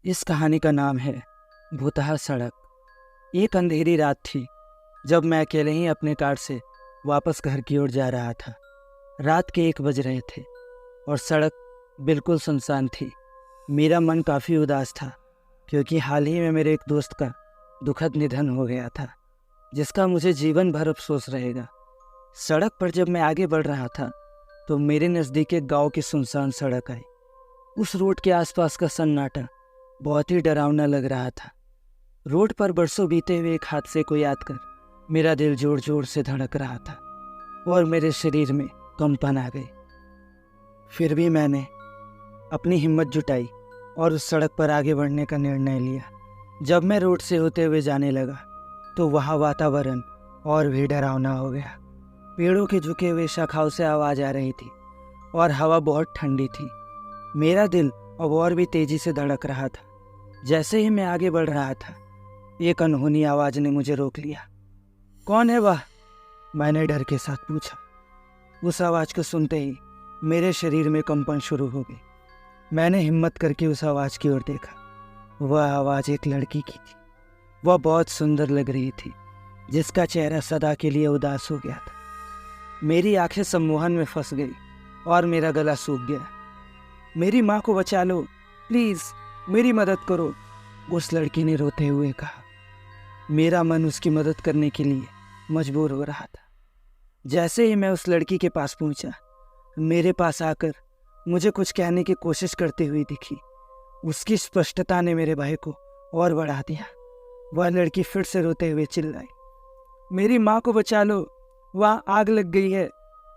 इस कहानी का नाम है भूतहा सड़क। एक अंधेरी रात थी जब मैं अकेले ही अपने कार से वापस घर की ओर जा रहा था। रात के 1 बज रहे थे और सड़क बिल्कुल सुनसान थी। मेरा मन काफ़ी उदास था क्योंकि हाल ही में मेरे एक दोस्त का दुखद निधन हो गया था, जिसका मुझे जीवन भर अफसोस रहेगा। सड़क पर जब मैं आगे बढ़ रहा था तो मेरे नज़दीक एक गाँव की सुनसान सड़क आई। उस रोड के आसपास का सन्नाटा बहुत ही डरावना लग रहा था। रोड पर बरसों बीते हुए एक हादसे को याद कर मेरा दिल जोर जोर से धड़क रहा था और मेरे शरीर में कंपन आ गई। फिर भी मैंने अपनी हिम्मत जुटाई और उस सड़क पर आगे बढ़ने का निर्णय लिया। जब मैं रोड से होते हुए जाने लगा तो वहाँ वातावरण और भी डरावना हो गया। पेड़ों के झुके हुए शाखाओं से आवाज़ आ रही थी और हवा बहुत ठंडी थी। मेरा दिल अब और भी तेजी से धड़क रहा था। जैसे ही मैं आगे बढ़ रहा था, एक अनहोनी आवाज़ ने मुझे रोक लिया। कौन है वह? मैंने डर के साथ पूछा। उस आवाज़ को सुनते ही मेरे शरीर में कंपन शुरू हो गई। मैंने हिम्मत करके उस आवाज़ की ओर देखा। वह आवाज़ एक लड़की की थी। वह बहुत सुंदर लग रही थी, जिसका चेहरा सदा के लिए उदास हो गया था। मेरी आंखें सम्मोहन में फंस गई और मेरा गला सूख गया। मेरी माँ को बचा लो, प्लीज़ मेरी मदद करो, उस लड़की ने रोते हुए कहा। मेरा मन उसकी मदद करने के लिए मजबूर हो रहा था। जैसे ही मैं उस लड़की के पास पहुंचा, मेरे पास आकर मुझे कुछ कहने की कोशिश करती हुई दिखी। उसकी स्पष्टता ने मेरे भय को और बढ़ा दिया। वह लड़की फिर से रोते हुए चिल्लाई, मेरी माँ को बचा लो, वहाँ आग लग गई है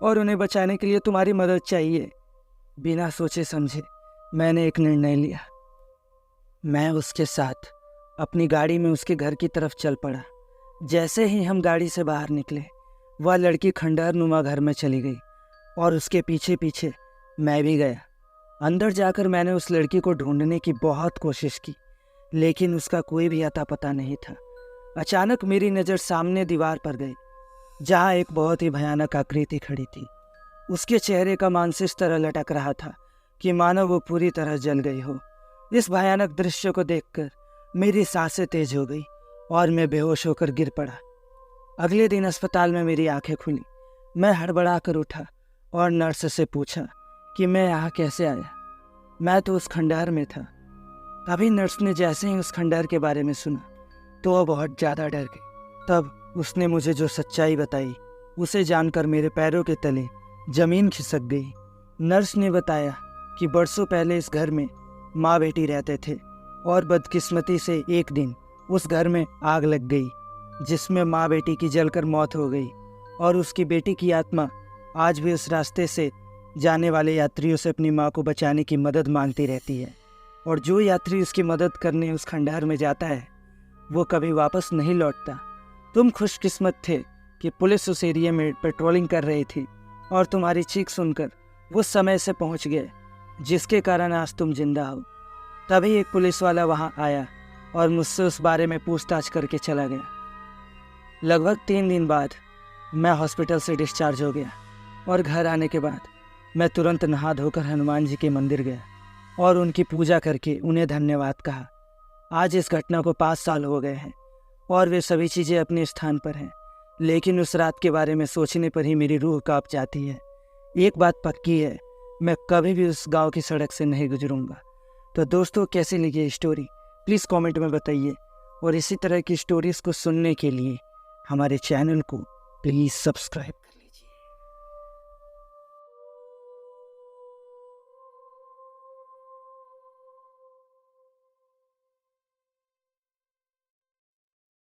और उन्हें बचाने के लिए तुम्हारी मदद चाहिए। बिना सोचे समझे मैंने एक निर्णय लिया। मैं उसके साथ अपनी गाड़ी में उसके घर की तरफ चल पड़ा। जैसे ही हम गाड़ी से बाहर निकले, वह लड़की खंडहर नुमा घर में चली गई और उसके पीछे पीछे मैं भी गया। अंदर जाकर मैंने उस लड़की को ढूंढने की बहुत कोशिश की, लेकिन उसका कोई भी अता पता नहीं था। अचानक मेरी नज़र सामने दीवार पर गई, जहाँ एक बहुत ही भयानक आकृति खड़ी थी। उसके चेहरे का मांस इस तरह लटक रहा था कि मानो वो पूरी तरह जल गई हो। इस भयानक दृश्य को देखकर मेरी सांसें तेज हो गई और मैं बेहोश होकर गिर पड़ा। अगले दिन अस्पताल में मेरी आंखें खुली। मैं हड़बड़ा कर उठा और नर्स से पूछा कि मैं यहाँ कैसे आया। मैं तो उस खंडहर में था। तभी नर्स ने जैसे ही उस खंडहर के बारे में सुना तो वह बहुत ज़्यादा डर गई। तब उसने मुझे जो सच्चाई बताई, उसे जानकर मेरे पैरों के तले जमीन खिसक गई। नर्स ने बताया कि बरसों पहले इस घर में माँ बेटी रहते थे और बदकिस्मती से एक दिन उस घर में आग लग गई, जिसमें माँ बेटी की जलकर मौत हो गई और उसकी बेटी की आत्मा आज भी उस रास्ते से जाने वाले यात्रियों से अपनी माँ को बचाने की मदद मांगती रहती है। और जो यात्री उसकी मदद करने उस खंडहर में जाता है, वो कभी वापस नहीं लौटता। तुम खुशकिस्मत थे कि पुलिस उस एरिया में पेट्रोलिंग कर रही थी और तुम्हारी चीख सुनकर वो समय से पहुंच गए, जिसके कारण आज तुम जिंदा हो। तभी एक पुलिस वाला वहां आया और मुझसे उस बारे में पूछताछ करके चला गया। लगभग 3 दिन बाद मैं हॉस्पिटल से डिस्चार्ज हो गया और घर आने के बाद मैं तुरंत नहा धोकर हनुमान जी के मंदिर गया और उनकी पूजा करके उन्हें धन्यवाद कहा। आज इस घटना को 5 साल हो गए हैं और वे सभी चीज़ें अपने स्थान पर हैं, लेकिन उस रात के बारे में सोचने पर ही मेरी रूह कांप जाती है। एक बात पक्की है, मैं कभी भी उस गांव की सड़क से नहीं गुजरूंगा। तो दोस्तों, कैसी लगी ये स्टोरी प्लीज़ कमेंट में बताइए और इसी तरह की स्टोरीज़ को सुनने के लिए हमारे चैनल को प्लीज़ सब्सक्राइब